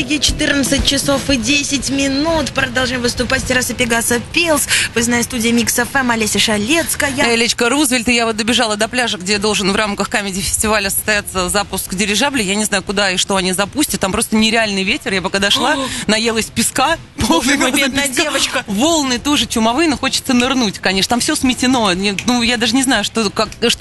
Риге 14 часов и 10 минут. Продолжаем выступать с террасы Пегаса Пилс. Выездная студия Микс ФМ, Олеся Шалецкая. Элечка Рузвельт, и я вот добежала до пляжа, где должен в рамках комеди-фестиваля состояться запуск дирижабля. Я не знаю, куда и что они запустят. Там просто нереальный ветер. Я пока дошла, наелась песка. Бедная девочка. Волны тоже чумовые, но хочется нырнуть, конечно. Там все сметено. Ну, я даже не знаю, что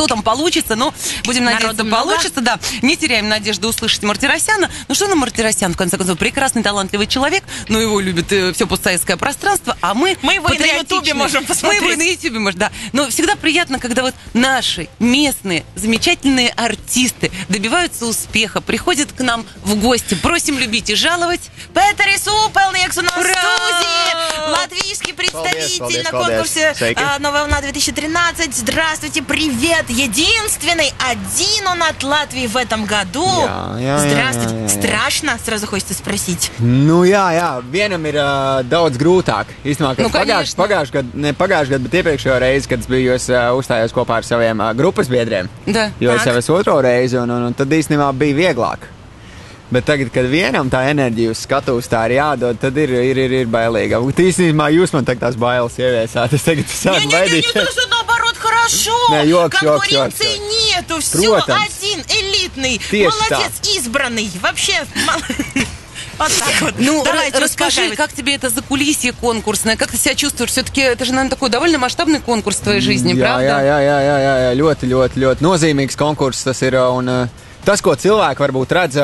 там получится, но будем надеяться, получится. Да. Не теряем надежды услышать Мартиросяна. Ну, что на Мартиросян, в конце концов, прекрасный, талантливый человек, но его любит все постсоветское пространство, а мы его и на Ютубе можем посмотреть. Мы его и на Ютубе можем, да. Но всегда приятно, когда вот наши местные замечательные артисты добиваются успеха, приходят к нам в гости. Просим любить и жаловать. Петерис Упелникс у нас в студии. Латвийский представитель на конкурсе «Новая волна 2013». Здравствуйте, привет. Единственный, один он от Латвии в этом году. Здравствуйте. Страшно? Сразу хочется спросить. Nu jā, vienam ir daudz grūtāk. Īstenībā, kad pagājušajā gadu, bet iepriekšējā reize, kad es biju, es uzstājos kopā ar saviem grupas biedriem. Da. Jo es jau esmu otro reizi, un tad īstenībā bija vieglāk. Bet tagad, kad vienam tā enerģija uz skatuves tā ir jādod, tad ir bailīga. Īstenībā jūs man tagad tās bailes ieviesāt. Es tagad sāku baidīt. Не, наоборот, хорошо. Конкуренции нету. Все, один, элитный. Молодец, избранный. Вообще... Вот так вот. Ну, расскажи, как тебе это закулисье конкурсное, как ты себя чувствуешь? Все-таки это же, наверное, такой довольно масштабный конкурс в твоей жизни, правда? Jā, ļoti nozīmīgs konkurss tas ir, un tas, ko cilvēki varbūt redz,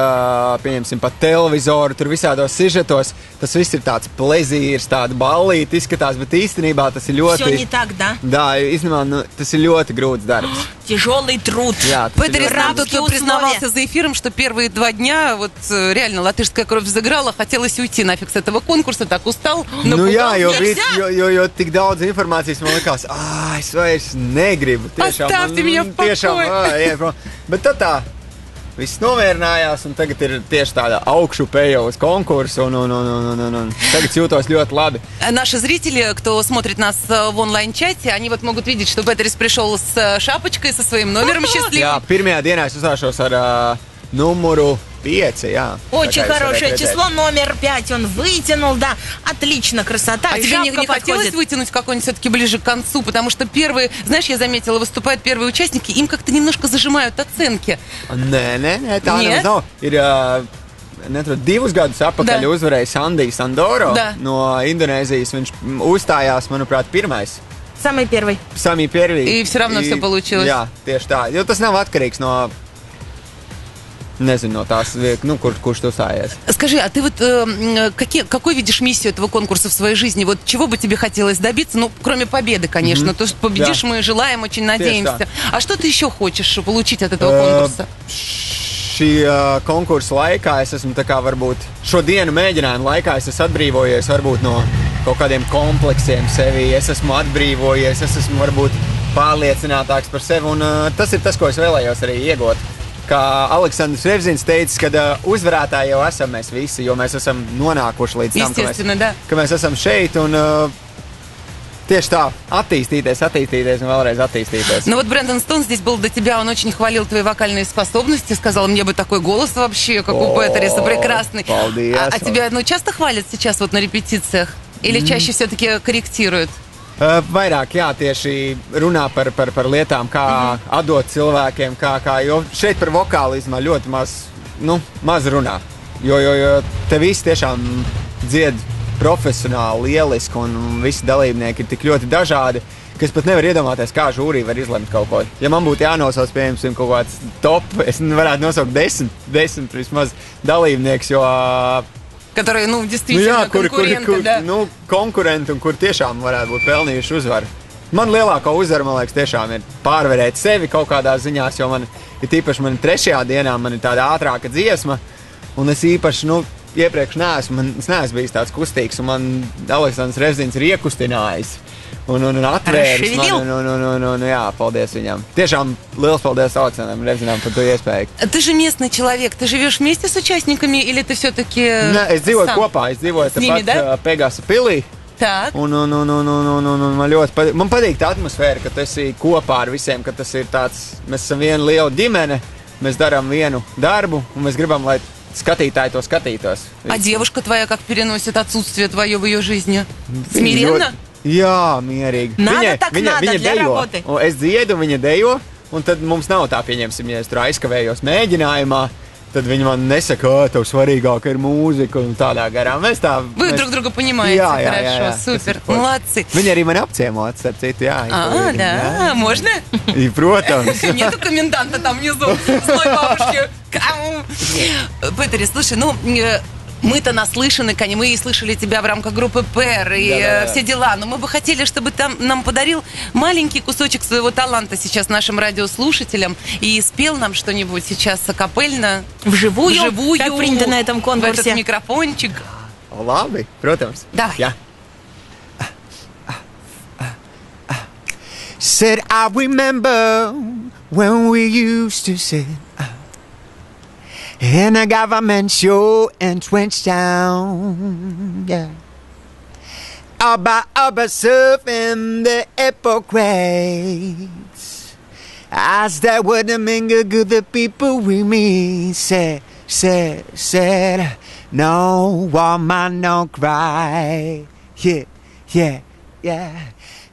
pieņemsim, pat televizoru, tur visādos sižetos, tas viss ir tāds plezīrs, tāda ballīte izskatās, bet īstenībā tas ir ļoti... Все не так, да? Да, īstenībā, tas ir ļoti grūts darbs. Тяжелый труд. Петерис нам тут признавался за эфиром, что первые 2 дня вот реально латышская кровь взыграла, хотелось уйти нафиг с этого конкурса, так устал. Nu jā, jo tik daudz informācijas man likās, es vairs negribu. Оставьте меня в покое. Bet tad tā. Viss nomierinājās, un tagad ir tieši tāda augšupeja uz konkursu, un tagad jūtos ļoti labi. Наши зрители, кто смотрит нас в онлайн-чате, они вот могут видеть, что Петерис пришел с шапочкой, со своим номером счастливым. Jā, pirmajā dienā es uzstāšos ar numuru 5, jā. Очень хорошее число, номер 5 он вытянул, да. Отлично, красота. А тебе не хотелось вытянуть какой-нибудь все-таки ближе к концу? Потому что первые, знаешь, я заметила, выступают первые участники, им как-то немножко зажимают оценки. Nē, tā nemaz nav. Ir, netur 2 gadus atpakaļ uzvarēja Sandijs Sandoro no Indonēzijas. Viņš uzstājās, manuprāt, pirmais. Самый первый. Самый первый. И все равно все получилось. Jā, tieši tā. Jo tas nav atkarīgs no... Nezinu, no tās, kurš tu uzstājies. Скажи, а ты вот какой видишь миссию этого конкурса в своей жизни? Вот чего бы тебе хотелось добиться? Ну, кроме победы, конечно. То, что победишь, мы желаем, очень надеемся. А что ты еще хочешь получить от этого конкурса? Šī konkursa laikā es esmu tā kā varbūt šo dienu mēģinājumu laikā es esmu atbrīvojies varbūt no kaut kādiem kompleksiem sevi. Es esmu atbrīvojies, es esmu varbūt pārliecinātāks par sevi, un tas ir tas, ko es vēlējos arī iegūt. Kā Aleksandrs Revzins teica, kad uzvarētāji jau esam mēs visi, jo mēs esam nonākuši līdz tam, ka mēs esam šeit, un tieši tā, attīstīties un vēlreiz attīstīties. Ну вот Брэндон Стоун здесь был до тебя, он очень хвалил твои вокальные способности, сказал, мне бы такой голос вообще, как у Петериса, прекрасный. А тебя часто хвалят сейчас вот на репетициях? Или чаще все-таки корректируют? Vairāk, jā, tieši runā par lietām, kā atdot cilvēkiem, jo šeit par vokālismu ļoti maz runā. Jo te visi tiešām dzied profesionāli, lieliski, un visi dalībnieki ir tik ļoti dažādi, ka es pat nevaru iedomāties, kā žūrī var izlemt kaut ko. Ja man būtu jānosauc, pieņemsim, kaut kāds top, es varētu nosaukt 10 vismaz dalībnieks, jo... Которые, действительно, конкуренты, да? Konkurenti, un kur tiešām varētu būt pelnījuši uzvaru. Man lielākā uzvara, man liekas, tiešām ir pārvarēt sevi kaut kādās ziņās, jo man ir tīpaši 3. dienā, man ir tāda ātrāka dziesma, un es īpaši, iepriekš neesmu bijis tāds kustīgs, un man Aleksandrs Revzins ir iekustinājis. Un atvēris man, jā, paldies viņam. Tiešām liels paldies Aleksandram Revzinam par to iespēju. Ты же местный человек, ты живешь вместе с участниками, или ты все-таки Es dzīvoju kopā, es dzīvoju tepat Pegasa pilī. Так. Un man ļoti patīk. Man patīk tā atmosfēra, ka tu esi kopā ar visiem, ka tas ir tāds, mēs esam viena liela ģimene, mēs darām vienu darbu, un mēs gribam, lai skatītāji to skatītos. А девушка твоя как переносит отсутствие твое в ее жизни? Смиренно? Jā, mierīgi. Viņa dejo. Es dziedu, viņa dejo, un tad mums nav tā, pieņemsim, ja es tur aizkavējos mēģinājumā, tad viņi man nesaka, tev svarīgāka ir mūzika un tādā garā. Вы друг друга понимаете, хорошо, супер, молодцы. Viņi arī mani apciemot, starp citu, jā. Да, можно? И, protams. Нету коменданта там внизу, злой бабушки. Петери, слушай, мы-то наслышаны, мы и слышали тебя в рамках группы ПЭР и все дела, но мы бы хотели, чтобы ты нам подарил маленький кусочек своего таланта сейчас нашим радиослушателям и спел нам что-нибудь сейчас акапельно, вживую, как принято на этом конкурсе. В этот микрофончик. Labi, protams. Давай. Jā. Said I remember when we used to sit in a government show in Trenchtown, yeah. About surfing the hypocrites as they would mingle good the people we meet. Said, no woman, no cry. Yeah.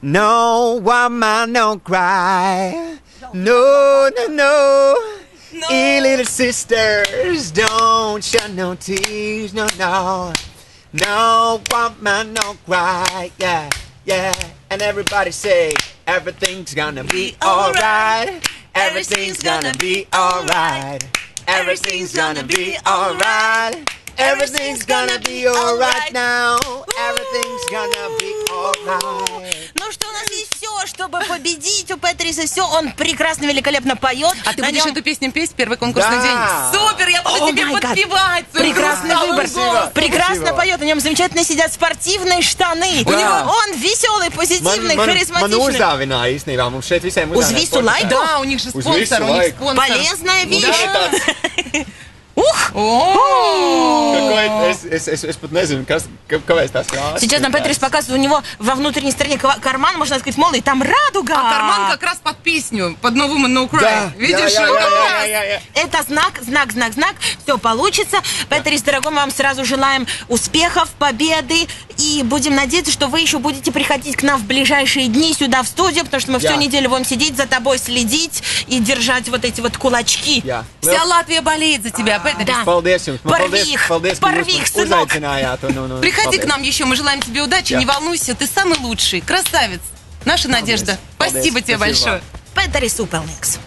No woman, no cry. No. Hey, little sisters, don't shed no tears, no. No woman, no cry, yeah. And everybody say, everything's gonna be alright. Everything's gonna be alright. Everything's gonna be alright. Everything's gonna be alright now. Everything's gonna be alright. Ну что, у нас есть все, чтобы победить. У Петриса все, он прекрасно, великолепно поет. А ты будешь эту песню петь в первый конкурсный день? Супер, я буду тебе подпевать. Прекрасный выбор. Прекрасно поет, на нем замечательно сидят спортивные штаны. У него он веселый, позитивный, харизматичный. Uz visu laiku? Да, у них же спонсор, Полезная вещь. Ух! Es pat nezinu, kāpēc tās krāsas. Сейчас нам Петрис показывает, у него во внутренней стороне карман, можно сказать, молодый, там радуга. А карман как раз под песню, под No Woman, No Cry. Видишь? Это знак. Все получится. Петрис, дорогой, мы вам сразу желаем успехов, победы. И будем надеяться, что вы еще будете приходить к нам в ближайшие дни сюда в студию, потому что мы всю неделю будем сидеть, за тобой следить и держать вот эти вот кулачки. Вся Латвия болеет за тебя, Петрис. Порви их, сынок. Приходи к нам еще, мы желаем тебе удачи, не волнуйся, ты самый лучший, красавец. Наша Надежда. Спасибо тебе большое. Петрис Упелникс.